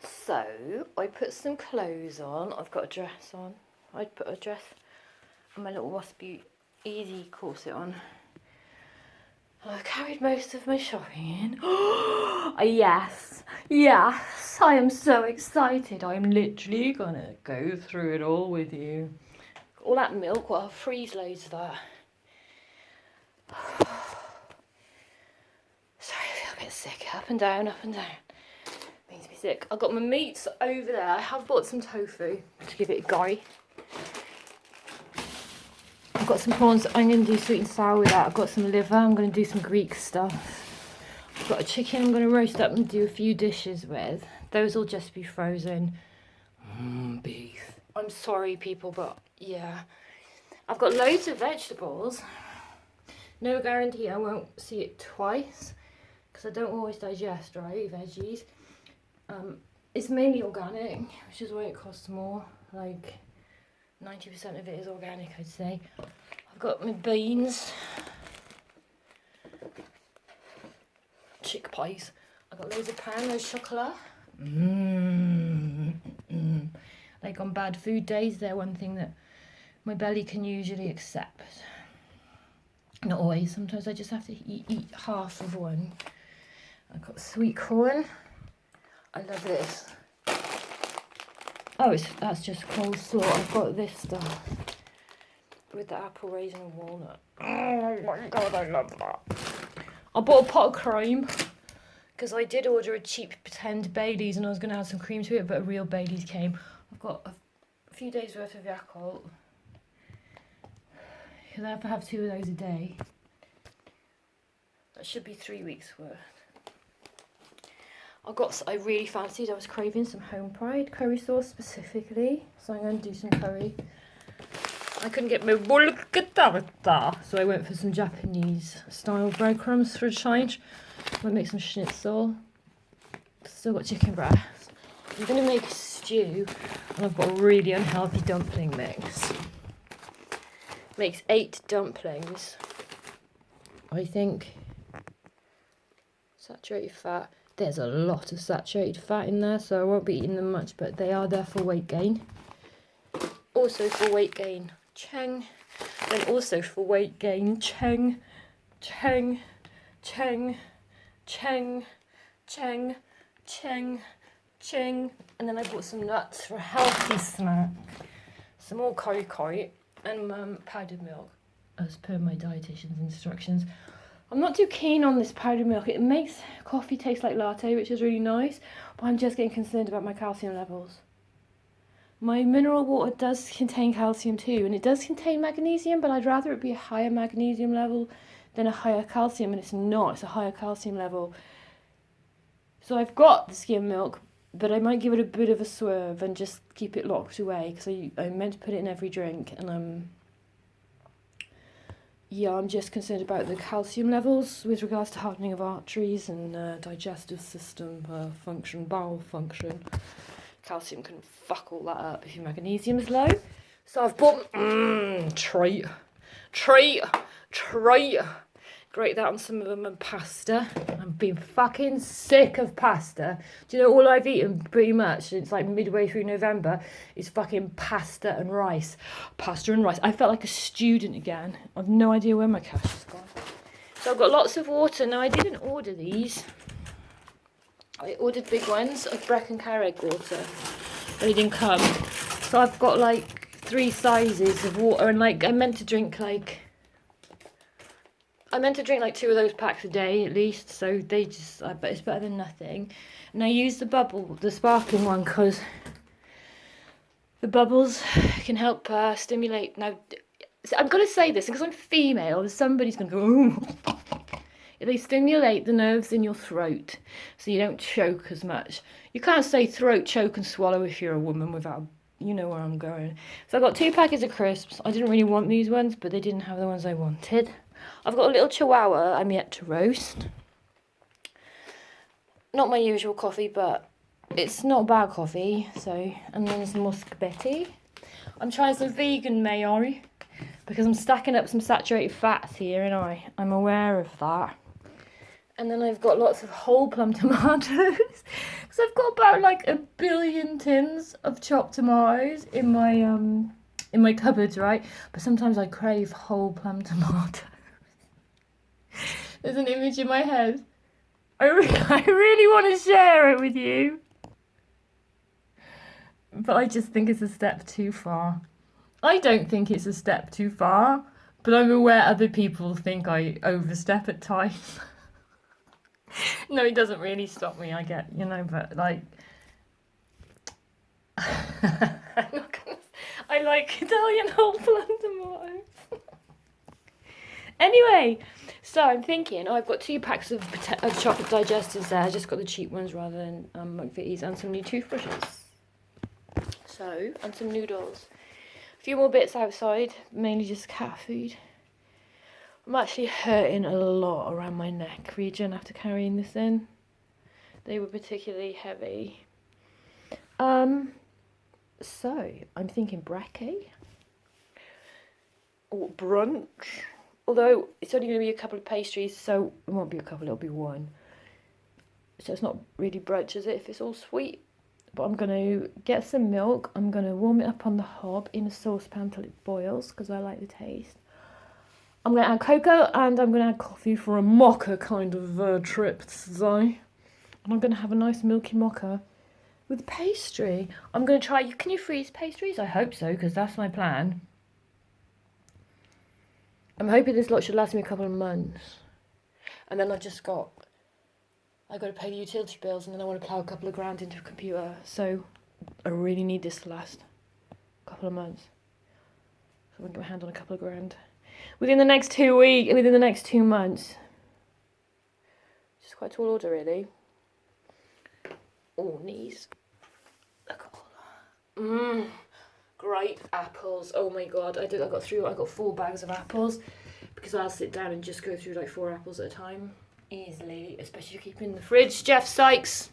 So I put some clothes on. I've got a dress on. I'd put a dress and my little waspy easy corset on. I carried most of my shopping in. Yes, I am so excited. I'm literally gonna go through it all with you. All that milk, well, I'll freeze loads of that. Sorry, I feel a bit sick. Up and down, up and down. Makes me sick. I've got my meats over there. I have bought some tofu to give it a go. I've got some prawns. I'm going to do sweet and sour with that. I've got some liver. I'm going to do some Greek stuff. I've got a chicken I'm going to roast up and do a few dishes with. Those will just be frozen. Beef. I'm sorry, people, but yeah. I've got loads of vegetables. No guarantee I won't see it twice because I don't always digest, right, veggies. It's mainly organic, which is why it costs more. Like 90% of it is organic, I'd say. I've got my beans, chickpeas. I've got loads of pan au chocolat. Like on bad food days, they're one thing that my belly can usually accept. Not always, sometimes I just have to eat half of one. I've got sweet corn. I love this. Oh, that's just coleslaw. I've got this stuff with the apple, raisin and walnut. Oh my god, I love that. I bought a pot of cream because I did order a cheap pretend Baileys and I was going to add some cream to it, but a real Baileys came. I've got a few days worth of Yakult. You'll have to have 2 of those a day. That should be 3 weeks worth. I really fancied, I was craving some Home Pride curry sauce specifically, so I'm going to do some curry. I couldn't get my bulgatata, so I went for some Japanese style breadcrumbs for a change. I'm going to make some schnitzel. Still got chicken breast. I'm going to make a stew, and I've got a really unhealthy dumpling mix. Makes 8 dumplings, I think. Saturated fat. There's a lot of saturated fat in there, so I won't be eating them much, but they are there for weight gain. Also for weight gain, cheng. And also for weight gain, cheng, cheng, cheng, cheng, cheng, cheng, cheng. And then I bought some nuts for a healthy snack. Some more koi and powdered milk, as per my dietitian's instructions. I'm not too keen on this powdered milk. It makes coffee taste like latte, which is really nice, but I'm just getting concerned about my calcium levels. My mineral water does contain calcium too, and it does contain magnesium, but I'd rather it be a higher magnesium level than a higher calcium, and it's not. It's a higher calcium level. So I've got the skim milk, but I might give it a bit of a swerve and just keep it locked away, because I meant to put it in every drink, and yeah, I'm just concerned about the calcium levels with regards to hardening of arteries and digestive system function, bowel function. Calcium can fuck all that up if your magnesium is low. So I've bought treat. Grate that on some of them and pasta. I've been fucking sick of pasta. Do you know all I've eaten pretty much since like midway through November is fucking pasta and rice. Pasta and rice. I felt like a student again. I've no idea where my cash has gone. So I've got lots of water. Now I didn't order these. I ordered big ones of Brecon Carreg water. They didn't come. So I've got like 3 sizes of water, and like I meant to drink like 2 of those packs a day at least, so they just, but it's better than nothing. And I use the sparkling one, because the bubbles can help stimulate. Now, I'm going to say this because I'm female, somebody's going to go, ooh. They stimulate the nerves in your throat, so you don't choke as much. You can't say throat, choke and swallow if you're a woman without, you know where I'm going. So I got 2 packets of crisps. I didn't really want these ones, but they didn't have the ones I wanted. I've got a little chihuahua I'm yet to roast. Not my usual coffee, but it's not bad coffee. So, and then there's more spaghetti. I'm trying some vegan mayo because I'm stacking up some saturated fats here, and I'm aware of that. And then I've got lots of whole plum tomatoes because Because I've got about like 1 billion tins of chopped tomatoes in my cupboards, right? But sometimes I crave whole plum tomato. There's an image in my head. I really want to share it with you. But I just think it's a step too far. I don't think it's a step too far, but I'm aware other people think I overstep at times. No, it doesn't really stop me, I get, but like... I'm not gonna... I like Italian whole plum tomatoes. Anyway, so I'm thinking, I've got 2 packs of chocolate digestives there. I just got the cheap ones rather than McVitie's, and some new toothbrushes. So, and some noodles. A few more bits outside, mainly just cat food. I'm actually hurting a lot around my neck region after carrying this in. They were particularly heavy. So, I'm thinking brekkie. Or brunch. Although, it's only going to be a couple of pastries, so it won't be a couple, it'll be 1. So it's not really brunch, is it, if it's all sweet? But I'm going to get some milk. I'm going to warm it up on the hob in a saucepan till it boils, because I like the taste. I'm going to add cocoa, and I'm going to add coffee for a mocha kind of trip today. And I'm going to have a nice milky mocha with pastry. I'm going to try... Can you freeze pastries? I hope so, because that's my plan. I'm hoping this lot should last me a couple of months. And then I got to pay the utility bills, and then I want to plough a couple of grand into a computer. So I really need this to last a couple of months. So I'm going to get my hand on a couple of grand. Within the next 2 months. Which is quite a tall order, really. Oh, knees. Look at all that. Great apples. Oh my god, I got 4 bags of apples, because I'll sit down and just go through like 4 apples at a time easily, especially if you keep in the fridge. Jeff Sykes,